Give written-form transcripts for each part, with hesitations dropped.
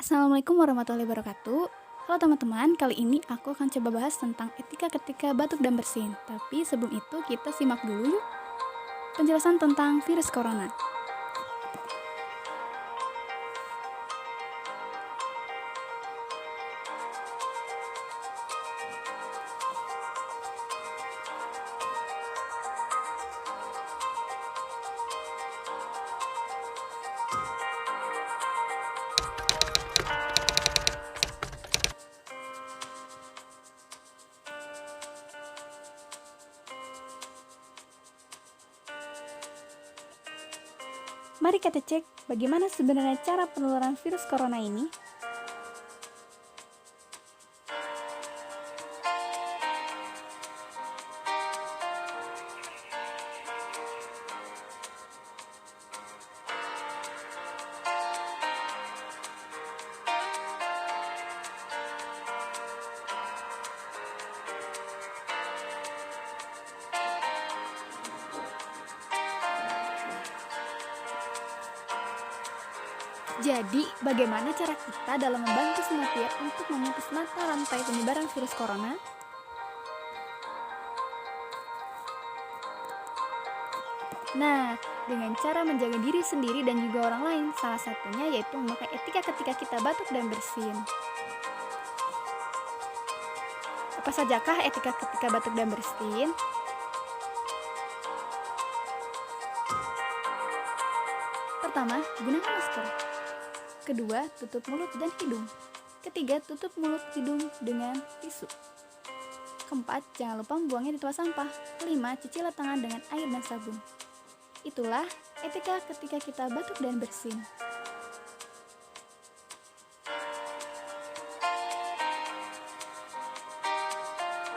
Assalamualaikum warahmatullahi wabarakatuh. Halo teman-teman, kali ini aku akan coba bahas tentang etika ketika batuk dan bersin. Tapi sebelum itu kita simak dulu yuk penjelasan tentang virus corona. Mari kita cek bagaimana sebenarnya cara penularan virus corona ini. Jadi, bagaimana cara kita dalam membantu semua pihak untuk memutus mata rantai penyebaran virus corona? Nah, dengan cara menjaga diri sendiri dan juga orang lain, salah satunya yaitu memakai etika ketika kita batuk dan bersin. Apa sajakah etika ketika batuk dan bersin? Pertama, gunakan masker. Kedua, tutup mulut dan hidung. Ketiga, tutup mulut hidung dengan tisu. Keempat, jangan lupa membuangnya di tempat sampah. Kelima, cucilah tangan dengan air dan sabun. Itulah etika ketika kita batuk dan bersin.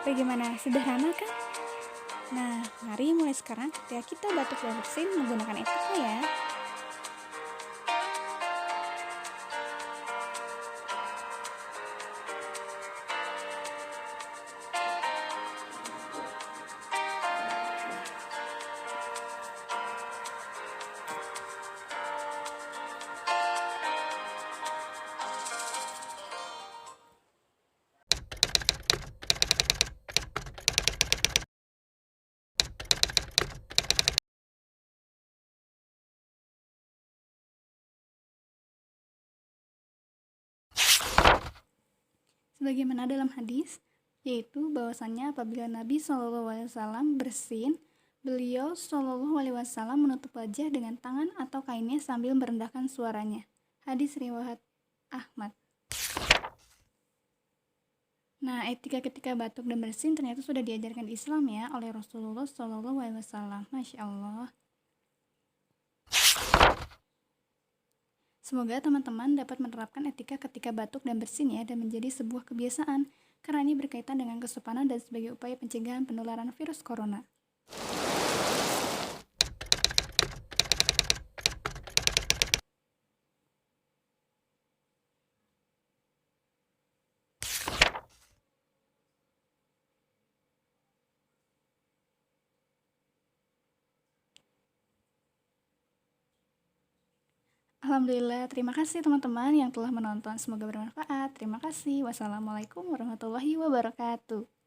Bagaimana? Sederhana kan? Nah, mari mulai sekarang ketika kita batuk dan bersin menggunakan etika ya. Sebagaimana dalam hadis, yaitu bahwasannya apabila Nabi SAW bersin, beliau SAW menutup wajah dengan tangan atau kainnya sambil merendahkan suaranya. Hadis riwayat Ahmad. Nah, etika ketika batuk dan bersin ternyata sudah diajarkan di Islam ya oleh Rasulullah SAW. Masya Allah. Semoga teman-teman dapat menerapkan etika ketika batuk dan bersin ya dan menjadi sebuah kebiasaan karena ini berkaitan dengan kesopanan dan sebagai upaya pencegahan penularan virus corona. Alhamdulillah, terima kasih teman-teman yang telah menonton. Semoga bermanfaat. Terima kasih. Wassalamualaikum warahmatullahi wabarakatuh.